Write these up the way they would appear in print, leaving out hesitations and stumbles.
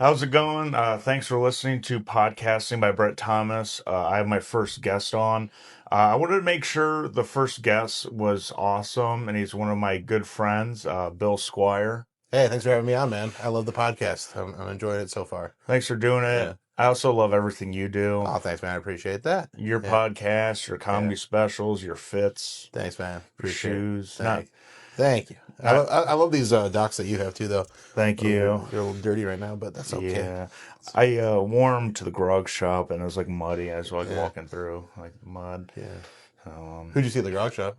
How's it going? Thanks for listening to Podcasting by Brett Thomas. I have my first guest on. I wanted to make sure the first guest was awesome, and he's one of my good friends, Bill Squire. Hey, thanks for having me on, man. I love the podcast. I'm enjoying it so far. Thanks for doing it. Yeah. I also love everything you do. Oh, thanks, man. I appreciate that. Your Yeah. podcast, your comedy Yeah. specials, your fits, Thanks, man. your Appreciate it. shoes. Not, Thank you. I love these docs that you have too, though. thank you. They're a little dirty right now, but that's okay. Yeah. I wore 'em to the grog shop, and it was like muddy. I was like Yeah. walking through like mud. Yeah. Who'd you see at the grog shop?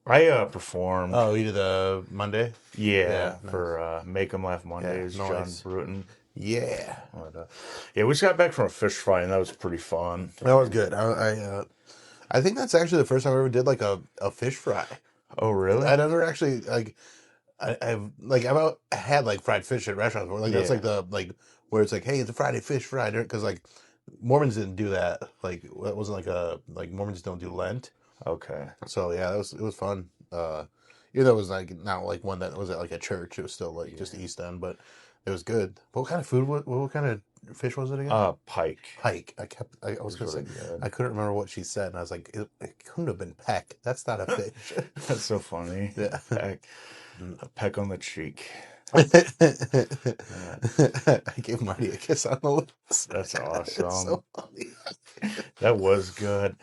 I performed. Oh, you did the Monday? Yeah, nice. for Make 'em Laugh Mondays, Yeah, John nice. Bruton. Yeah. But, yeah, we just got back from a fish fry, and that was pretty fun. That was good. I think that's actually the first time I ever did like a fish fry. Oh, really? I never actually I've had like fried fish at restaurants before. Like that's Yeah. like the where it's like, hey, it's a Friday fish fry, because like Mormons didn't do that. Like it wasn't like Mormons don't do Lent. Okay. So yeah, it was fun. Even though it was like not like one that was at like a church. It was still like just East End, but it was good. What kind of food? What kind of fish was it again? Pike. Pike. I was gonna say I couldn't remember what she said, and I was like, it couldn't have been peck. That's not a fish. That's so funny. Yeah. A peck on the cheek. I gave Marty a kiss on the lips. That's It's awesome. so funny. That was good.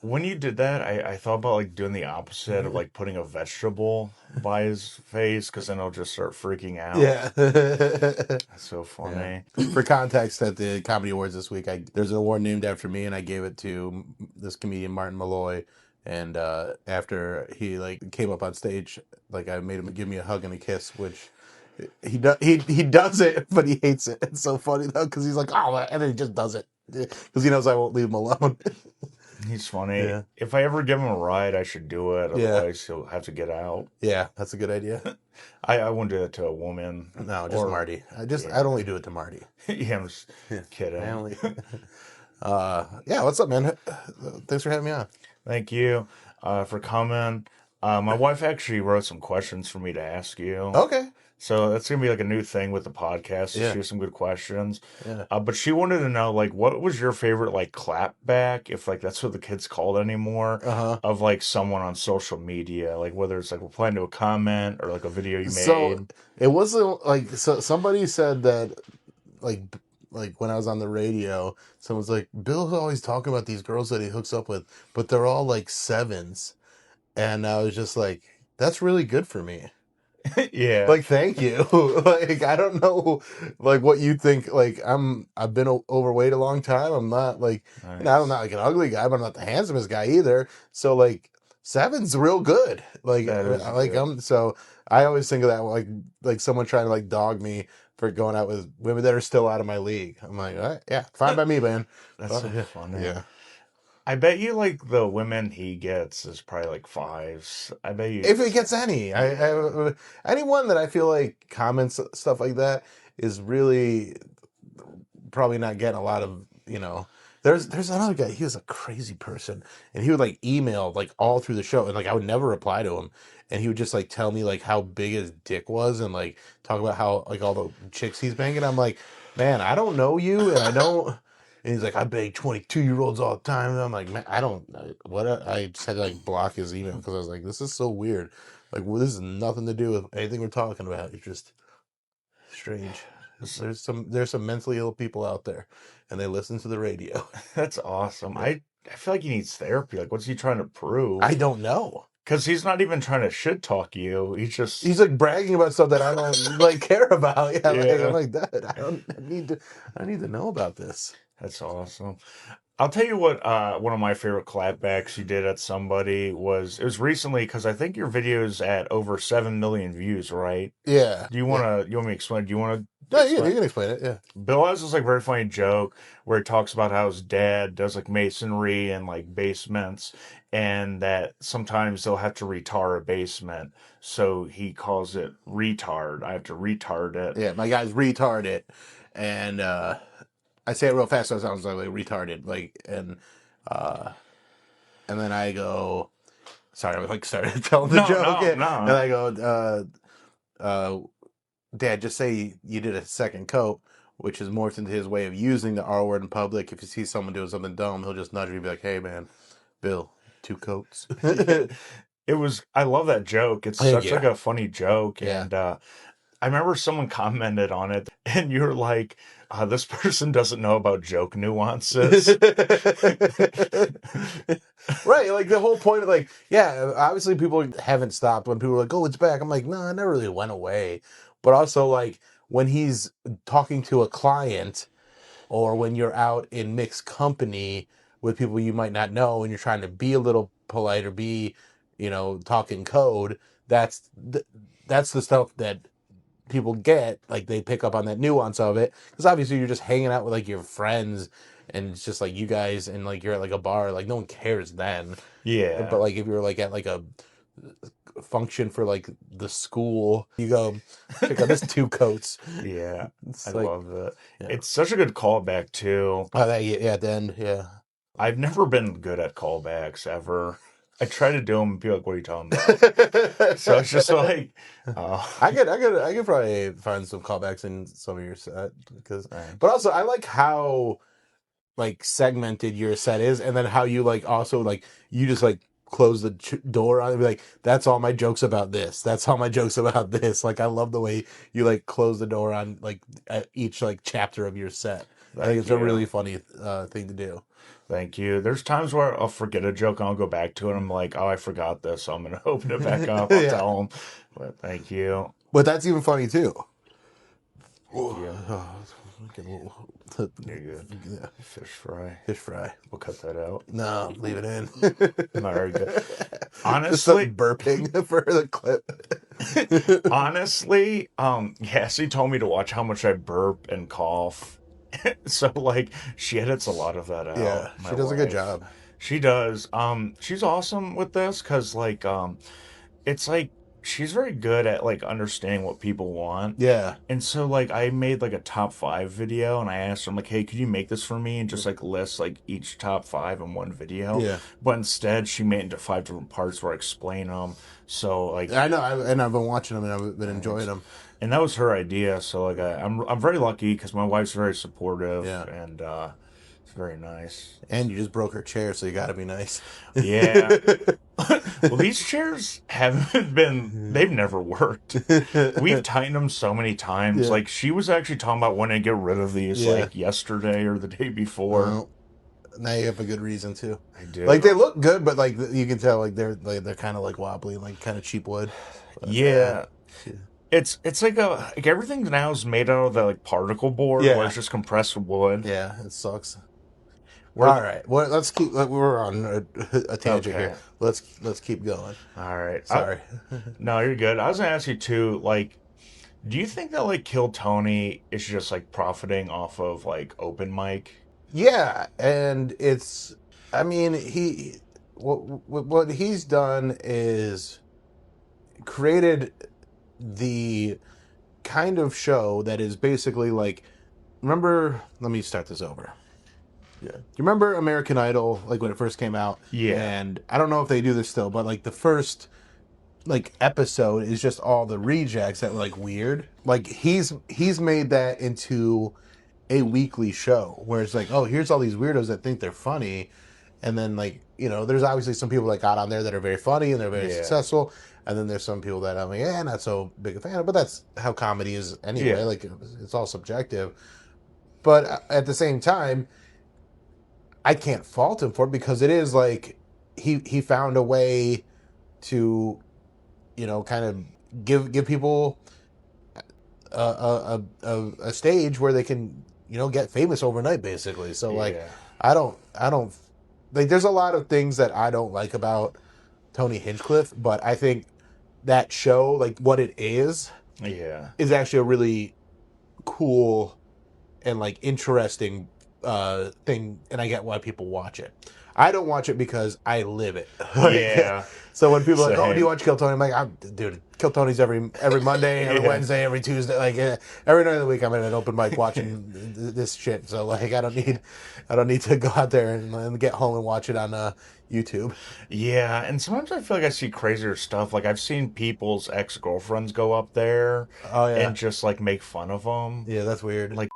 When you did that, I thought about like doing the opposite of like putting a vegetable by his face, because then he'll just start freaking out. Yeah. That's so funny. For context, at the Comedy Awards this week, there's an award named after me, and I gave it to this comedian Martin Malloy. And after he like came up on stage, like I made him give me a hug and a kiss, which he does it, but he hates it. It's so funny though, because he's like, oh, and then he just does it because he knows I won't leave him alone. He's funny. Yeah. If I ever give him a ride, I should do it. Yeah. Otherwise, he'll have to get out. Yeah, that's a good idea. I wouldn't do that to a woman. No, just Marty. I'd only do it to Marty. Yeah, I'm just kidding. I only. Yeah, what's up, man? Thanks for having me on. Thank you for coming. My wife actually wrote some questions for me to ask you. Okay. So that's gonna be like a new thing with the podcast. Yeah. She has some good questions. Yeah. But she wanted to know, like, what was your favorite like clap back, if like that's what the kids call it anymore, of like someone on social media, like whether it's like replying to a comment or like a video you made. So it wasn't like somebody said that like when I was on the radio, someone's like, Bill's always talking about these girls that he hooks up with, but they're all like sevens, and I was just like, that's really good for me. Yeah. Like, thank you. Like, I don't know, like what you think. Like, I've been overweight a long time. I'm not like, Nice. you know, I'm not like an ugly guy, but I'm not the handsomest guy either. So like, seven's real good. Like, That is good. so I always think of that like someone trying to like dog me for going out with women that are still out of my league. I'm like, all right, yeah, fine by me, man. That's so funny. Yeah. I bet you like the women he gets is probably like fives. I bet you. If it gets any, anyone that I feel like comments stuff like that is really probably not getting a lot of, you know. There's another guy. He was a crazy person, and he would like email like all through the show, and like I would never reply to him, and he would just like tell me like how big his dick was, and like talk about how like all the chicks he's banging. I'm like, man, I don't know you, and I don't. And he's like, I bang 22-year-olds all the time. And I'm like, man, I just had to like block his email because I was like, this is so weird. Like, well, this has nothing to do with anything we're talking about. It's just strange. There's some mentally ill people out there, and they listen to the radio. That's awesome. I feel like he needs therapy. Like, what's he trying to prove? I don't know. Because he's not even trying to shit talk you. He's like bragging about stuff that I don't like care about. Yeah, Yeah. Like, I'm like that. I need to know about this. That's awesome. I'll tell you what. One of my favorite clapbacks you did at somebody was, it was recently, because I think your video's at over 7 million views, right? Yeah. Do you want to? You want me to explain? Do you want to? No, yeah, you can explain it. Yeah. Bill has this like very funny joke where he talks about how his dad does like masonry and like basements, and that sometimes they'll have to retar a basement, so he calls it retard. I have to retard it. Yeah, my guy's retarded, and I say it real fast, so it sounds like retarded. Like, and then I go, sorry, I like started telling the joke, No. and I go, Dad, just say you did a second coat. which is morphed into his way of using the R word in public. If he sees someone doing something dumb, he'll just nudge you and be like, "Hey, man, Bill, 2 coats." I love that joke. It's such like Yeah, a funny joke. yeah. And I remember someone commented on it and you're like, this person doesn't know about joke nuances. Right, like the whole point of like, yeah, obviously people haven't stopped when people are like, "Oh, it's back." I'm like, no, it never really went away. But also like when he's talking to a client or when you're out in mixed company with people you might not know and you're trying to be a little polite or be, talking code, that's the stuff that people get, like they pick up on that nuance of it, because obviously you're just hanging out with like your friends and it's just like you guys and like you're at like a bar, like no one cares then. But Yeah. like if you're like at like a function for like the school, you go check out this 2 coats. Yeah. I It's like, love it. yeah. It's such a good callback too. Oh, that, yeah, at the end, yeah. I've never been good at callbacks ever. I try to do them and people are like, what are you talking about? So it's just like, I could probably find some callbacks in some of your set because, but also I like how like segmented your set is, and then how you like also like you just like close the door on it, be like, that's all my jokes about this. That's all my jokes about this. Like I love the way you like close the door on like at each like chapter of your set. I think it's a really funny thing to do. Thank you. There's times where I'll forget a joke and I'll go back to it. And I'm like, oh, I forgot this, so I'm gonna open it back up. I'll Yeah, tell them. But thank you. but that's even funny too. Thank you. Get a little, You're good. yeah, Fish fry. fish fry. We'll cut that out. No, leave it in. Not very good. Just Honestly, some burping for the clip. honestly, Cassie told me to watch how much I burp and cough. So like she edits a lot of that out. Yeah, my she does a good wife. job. She does. She's awesome with this because like it's like she's very good at like understanding what people want. Yeah. And so like I made like a top 5 video and I asked her, I'm like, hey, could you make this for me and just like list like each top 5 in one video? Yeah. But instead she made it into 5 different parts where I explain them. So like I know, and I've been watching them and I've been enjoying them. and that was her idea. So like I'm very lucky because my wife's very supportive. Yeah. And it's very nice. And you just broke her chair, so you got to be nice. Yeah. Well, these chairs haven't been, they've never worked. We've tightened them so many times. Yeah. Like, she was actually talking about wanting to get rid of these, Yeah. like, yesterday or the day before. Well, now you have a good reason, too. I do. Like, they look good, but, like, you can tell, like, they're kind of, like, wobbly, like, kind of cheap wood. But, Yeah. yeah. It's like everything now is made out of the, like, particle board, Yeah. where it's just compressed wood. Yeah, it sucks. All right. Well, let's keep. We're on a tangent Okay. here. Let's keep going. All right. Sorry. No, you're good. I was gonna ask you, too, like, do you think that, like, Kill Tony is just, like, profiting off of, like, open mic? Yeah, and it's. I mean, what he's done is created the kind of show that is basically like. Remember, let me start this over. Yeah. Do you remember American Idol, like when it first came out? Yeah. And I don't know if they do this still, but like the first like episode is just all the rejects that were like weird. Like he's made that into a weekly show where it's like, oh, here's all these weirdos that think they're funny, and then like there's obviously some people that got on there that are very funny and they're very successful, and then there's some people that I'm like, not so big a fan of. But that's how comedy is anyway. Yeah. Like it's all subjective. But at the same time, I can't fault him for it because it is like he found a way to, kind of give people a stage where they can get famous overnight, basically. So like I don't like. There's a lot of things that I don't like about Tony Hinchcliffe, but I think that show, like what it is actually a really cool and like interesting thing, and I get why people watch it. I don't watch it because I live it. Yeah. So when people are like, "Oh, do you watch Kill Tony?" I'm like, "Dude, Kill Tony's every Monday, every Wednesday, every Tuesday, like every night of the week. I'm at an open mic watching this shit. So like, I don't need to go out there and get home and watch it on YouTube." Yeah, and sometimes I feel like I see crazier stuff. Like I've seen people's ex-girlfriends go up there Oh yeah, and just like make fun of them. yeah, that's weird. Like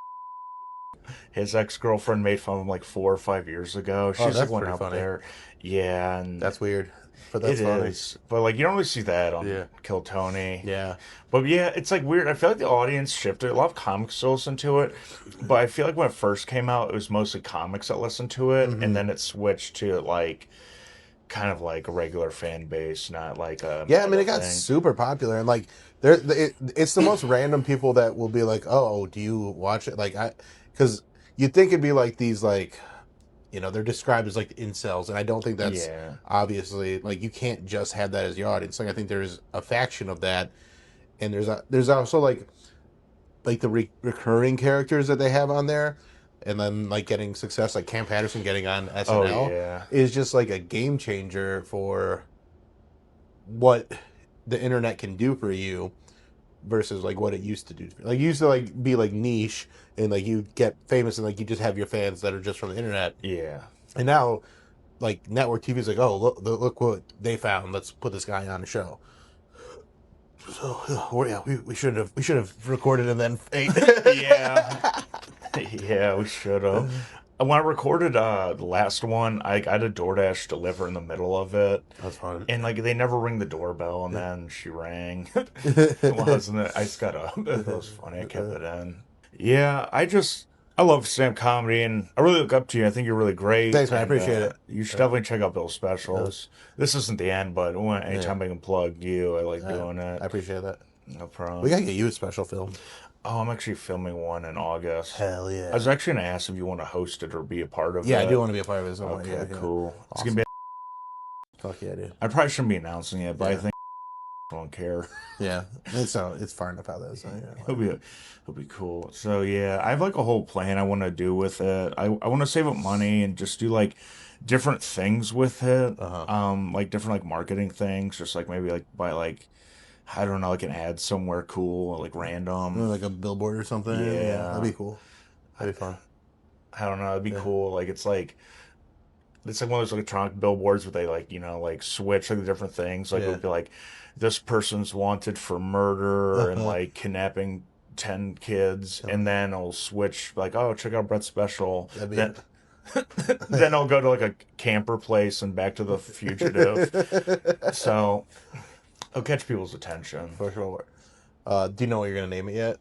His ex-girlfriend made fun of him like 4 or 5 years ago. Oh, She's like that's went pretty up funny. there. Yeah, and That's weird, but it that's funny. is. But like you don't really see that on Yeah, Kill Tony. yeah, But yeah, it's like weird. I feel like the audience shifted. A lot of comics still listen to it, but I feel like when it first came out, it was mostly comics that listened to it, and hmm then it switched to like kind of like a regular fan base, not like a yeah. I mean, meta it got thing. super popular, and like it's the most random people that will be like, "Oh, do you watch it?" Like because you'd think it'd be like these like they're described as like incels, and I don't think that's Yeah. obviously like you can't just have that as your audience. Like I think there's a faction of that, and there's also like the recurring characters that they have on there, and then like getting success, like Cam Patterson getting on Oh SNL yeah. is just like a game changer for what the internet can do for you versus like what it used to do. Like it used to like be like niche and like you get famous and like you just have your fans that are just from the internet. Yeah. And now like network TV is like, oh look what they found. Let's put this guy on the show. So yeah, we should have recorded and then ate. Yeah. Yeah, we should have. When I recorded the last one, I got a DoorDash deliver in the middle of it. That's fun. And like they never ring the doorbell, and then she rang. It wasn't it? I just got up. It was funny. I kept it in. Yeah, I love stand comedy, and I really look up to you. I think you're really great, Thanks, man. I and appreciate it. you should definitely check out Bill's Uh, specials. This isn't the end, but yeah, anytime I can plug you, I like uh, doing it. I appreciate that. No We problem. gotta get you a special film. Oh, I'm actually filming one in August. Hell I was yeah. actually gonna ask if you want to host it or be a part of Yeah, I do it. want to be a part of it. So Okay, yeah, yeah. cool. It's gonna Awesome. be. Fuck yeah, dude. I probably shouldn't be announcing it, but I Yeah, think I don't care. yeah. It's far enough out there. So It'll yeah. it'll be cool. So yeah, I have like a whole plan I want to do with it. I want to save up money and just do like different things with it. Uh huh. Like different like marketing things. Just like maybe like buy like I don't know like an ad somewhere cool like random. Like a billboard or something. Yeah, that'd Yeah, be cool. That'd be fun. I don't know. It'd be Yeah. cool. Like it's like one of those electronic billboards where they like like switch like the different things. Like it Yeah. would be like this person's wanted for murder and like kidnapping 10 kids, and then I'll switch like oh check out Brett's special. That'd be. Then then I'll go to like a camper place and Back to the Fugitive. So I'll catch people's attention. For sure. Do you know what you're gonna name it yet?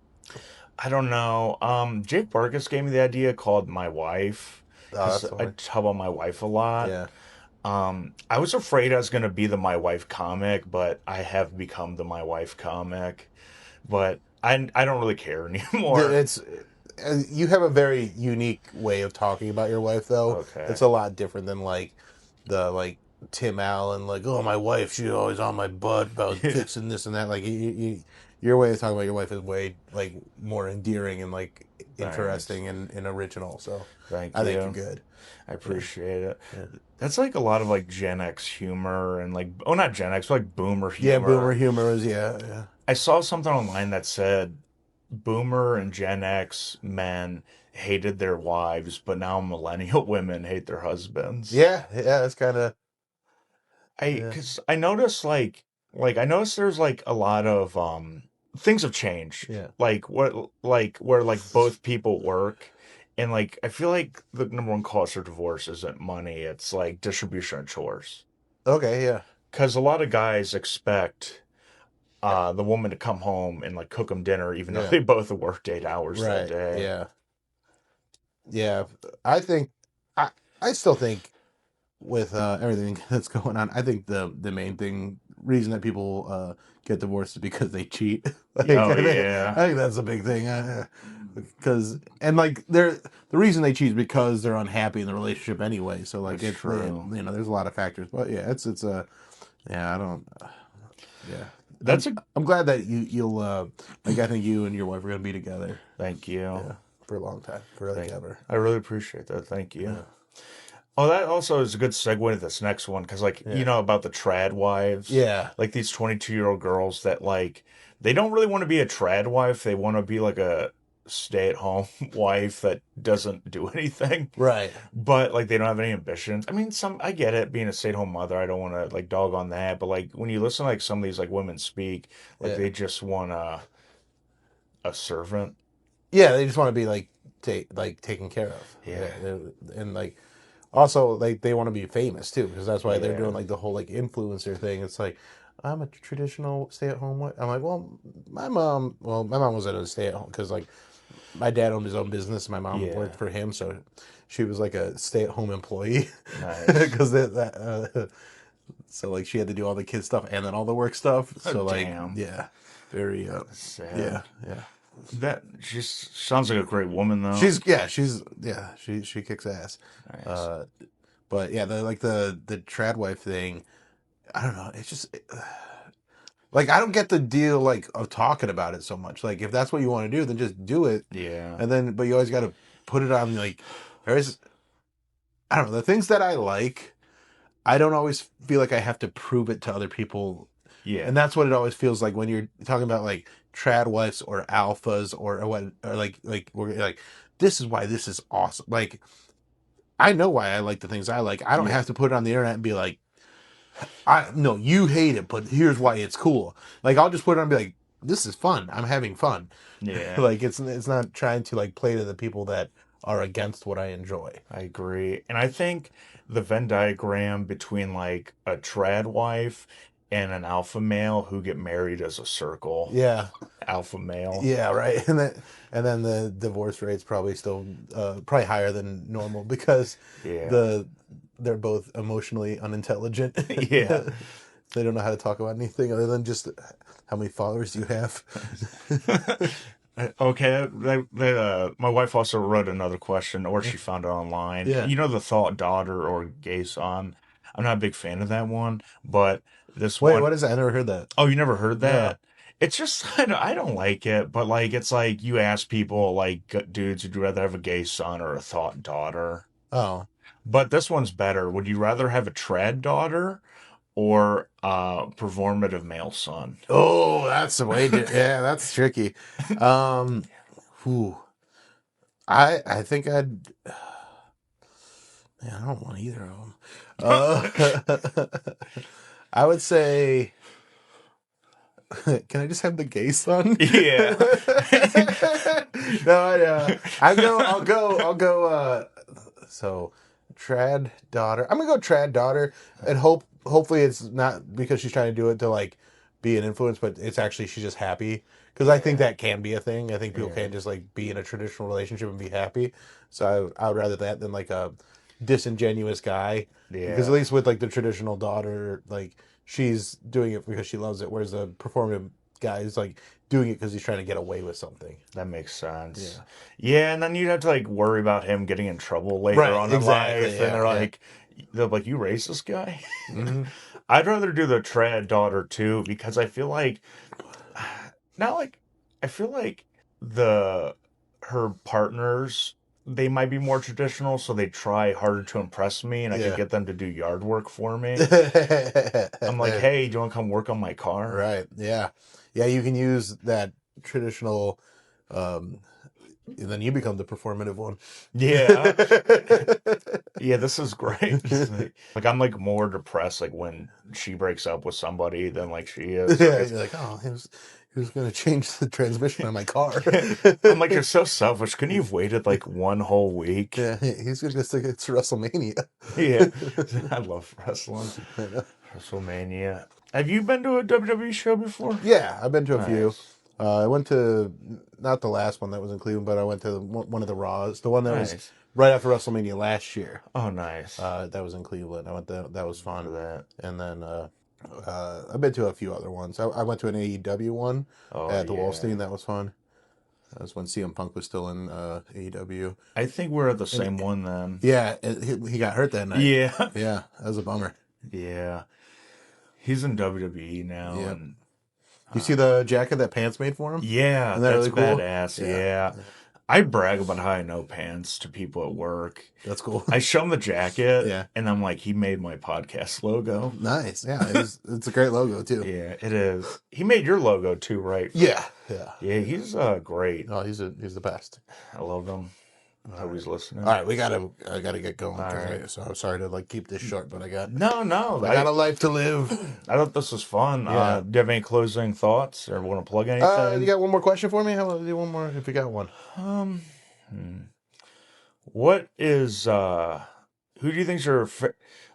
I don't know. Jake Barkus gave me the idea called My Wife Oh, because that's I funny. tell about my wife a lot. Yeah. I was afraid I was going to be the My Wife comic, but I have become the My Wife comic. But I don't really care anymore. It's you have a very unique way of talking about your wife, though. Okay. It's a lot different than like the like Tim Allen, like oh my wife, she's always on my butt about fixing this and that. Like your way of talking about your wife is way like more endearing and like Thanks. interesting and original. So Thank I think you're you. good. I appreciate it. Yeah. That's like a lot of like Gen X humor and like oh not Gen X, but like boomer Yeah, boomer humor. humor is yeah. I saw something online that said boomer and Gen X men hated their wives, but now millennial women hate their husbands. Yeah. That's kind of yeah. Cause I noticed like I noticed there's like a lot of things have changed. Yeah. Like what like where like both people work, and like I feel like the number one cause for divorce isn't money, it's like distribution of chores. Okay, yeah. Cause a lot of guys expect the woman to come home and like cook them dinner even though Yeah. they both worked 8 hours that Right. day. Yeah. Yeah. I think I still think with everything that's going on, I think the main reason that people get divorced is because they cheat. Like, Oh I yeah. think that's a big thing. Because and like the reason they cheat is because they're unhappy in the relationship anyway. So like That's it's true. there's a lot of factors. But yeah, it's a yeah I don't yeah. That's a I'm glad that you'll like I think you and your wife are gonna be together. thank you. Yeah, for a long time, for like Thank ever. I really appreciate that. Thank you. Yeah. Oh, that also is a good segue to this next one because, like, Yeah. about the trad wives, Yeah. like these 22-year-old girls that, like, they don't really want to be a trad wife. They want to be like a stay-at-home wife that doesn't do anything, Right. but like they don't have any ambitions. I mean, I get it being a stay-at-home mother. I don't want to like dog on that, but like when you listen to like some of these like women speak, like Yeah. they just want a servant. Yeah, they just want to be like taken care of. Yeah. And like also like they want to be famous too because that's why they're Yeah. doing like the whole like influencer thing. It's like I'm a traditional stay-at-home wife. I'm like, my mom was at a stay-at-home because like my dad owned his own business. My mom Yeah. worked for him, so she was like a stay-at-home employee Nice. because so like she had to do all the kid stuff and then all the work stuff. Oh, So like damn. yeah, very That's sad. yeah. That just sounds like a great woman, though. She kicks ass. Nice. But yeah, the trad wife thing, I don't know. It's just like I don't get the deal like of talking about it so much. Like if that's what you want to do, then just do it. Yeah. And then but you always got to put it on like there's I don't know, the things that I like, I don't always feel like I have to prove it to other people. Yeah. And that's what it always feels like when you're talking about like trad wives or alphas or what or like we're like this is why this is awesome. Like I know why I like the things I like. I don't Yeah. have to put it on the internet and be like, no, you hate it, but here's why it's cool. Like I'll just put it on and be like, this is fun. I'm having fun. Yeah. Like it's not trying to like play to the people that are against what I enjoy. I agree. And I think the Venn diagram between like a trad wife and an alpha male who get married as a circle. Yeah. Alpha male. Yeah, right. And then the divorce rate's probably still probably higher than normal because Yeah. they're both emotionally unintelligent. Yeah. They don't know how to talk about anything other than just how many followers you have. Okay, my wife also wrote another question, or she found it online. Yeah. You know, the thought daughter or gay son. I'm not a big fan of that one, but this Wait, one, what is that? I never heard that. oh, you never heard No. that? It's just, I don't like it, but like, it's like you ask people, like, dudes, would you rather have a gay son or a thought daughter? Oh. But this one's better. Would you rather have a trad daughter or a performative male son? Oh, that's the way. Yeah, that's tricky. Whew. I think I'd. Man, I don't want either of them. I would say. Can I just have the gay son? Yeah. No, I'll go. So, trad daughter. I'm gonna go trad daughter, and hopefully it's not because she's trying to do it to like be an influence, but it's actually she's just happy. Because I think that can be a thing. I think people can't just like be in a traditional relationship and be happy. So I would rather that than like a disingenuous guy. Yeah. Because at least with like the traditional daughter, like she's doing it because she loves it, whereas the performative guy is like doing it because he's trying to get away with something. That makes sense. Yeah. Yeah, and then you'd have to like worry about him getting in trouble later Right, on in exactly, life, yeah, and yeah. they're like, you raised this guy? Mm-hmm. I'd rather do the trad daughter too because I feel like not like I feel like the her partners they might be more traditional, so they try harder to impress me, and I could Yeah. get them to do yard work for me. I'm like, hey, do you want to come work on my car? Right. Yeah. Yeah. You can use that traditional. And then you become the performative one. Yeah. Yeah, this is great. Like I'm like more depressed like when she breaks up with somebody than like she is. Yeah, you're like, oh, he was going to change the transmission on my car. I'm like, you're so selfish. Couldn't you have waited like one whole week? Yeah, he's going to stick it to WrestleMania. Yeah, I love wrestling. WrestleMania. Have you been to a WWE show before? Yeah, I've been to a few. Nice. I went to not the last one that was in Cleveland, but I went to one of the Raws, the one that was Nice. right after WrestleMania last year. Oh, nice. That was in Cleveland. I went there. That was fun. For that. And then I've been to a few other ones. I went to an AEW one Oh, at the yeah. Wallstein. That was fun. That was when CM Punk was still in AEW. I think we're at the same one then. Yeah, he got hurt that night. Yeah. Yeah, that was a bummer. Yeah. He's in WWE now. Yeah. And You see the jacket that Pants made for him? yeah, Isn't that that's really cool? badass. Yeah. Yeah. I brag about how I know pants to people at work. That's cool. I show them the jacket, Yeah. and I'm like, he made my podcast logo. Nice. Yeah, it's a great logo too. Yeah, it is. He made your logo too, right? Yeah. Yeah. Yeah, he's great. Oh, he's the best. I love him. I hope he's listening. All right, I gotta get going. All right. So I'm sorry to like keep this short, but I got No, I got a life to live. I thought this was fun. Yeah. Do you have any closing thoughts, or want to plug anything? You got one more question for me? How about do one more if you got one? What is who do you think's your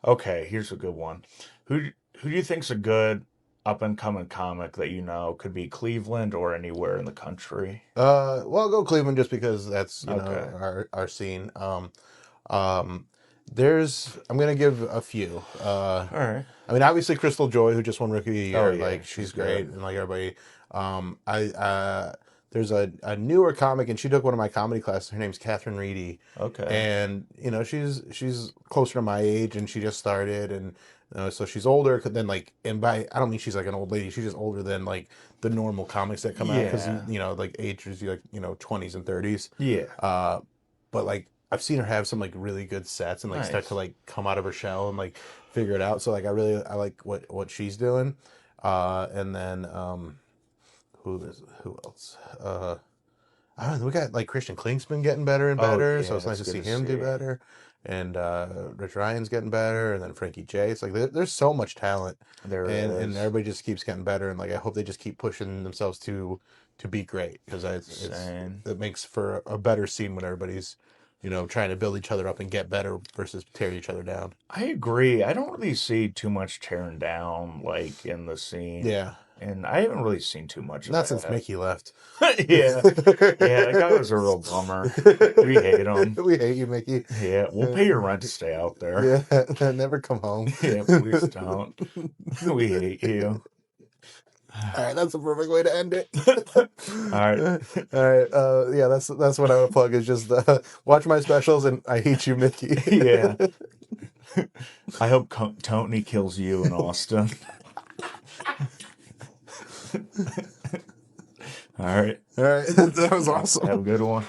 okay, here's a good one. Who do you think's a good up and coming comic that you know could be Cleveland or anywhere in the country? Well, I'll go Cleveland just because that's Okay. our scene. Um, there's I'm gonna give a few. All right. I mean, obviously Crystal Joy, who just won Rookie of the Oh Year, yeah, like she's she's great, good. and like everybody. I There's a newer comic, and she took one of my comedy classes. Her name's Catherine Reedy, Okay. and she's closer to my age, and she just started, and so she's older than like, and by I don't mean she's like an old lady. She's just older than like the normal comics that come out because Yeah. like age is like 20s and 30s. Yeah. Uh, but like I've seen her have some like really good sets and like start to Nice. like come out of her shell and like figure it out. So like I like what she's doing. And then who else? I don't know. We got like Christian Klink's been getting better and Oh better, so yeah, it's nice that's to good see to him do see. better. And Rich Ryan's getting better, and then Frankie J. It's like there's so much talent, There and is. everybody just keeps getting better. And like I hope they just keep pushing themselves to be great because Same. it makes for a better scene when everybody's trying to build each other up and get better versus tear each other down. I agree. I don't really see too much tearing down like in the scene. Yeah, And I haven't really seen too much of not since that. Mickey left. Yeah. Yeah, that guy was a real bummer. We hate him. We hate you, Mickey. Yeah, we'll pay your rent to stay out there. Yeah, never come home. Yeah, please don't. We hate you. All right, that's the perfect way to end it. All right. All right, yeah, that's what I would plug is just watch my specials and I hate you, Mickey. Yeah. I hope Tony kills you in Austin. All right. All right, that was awesome. Have a good one.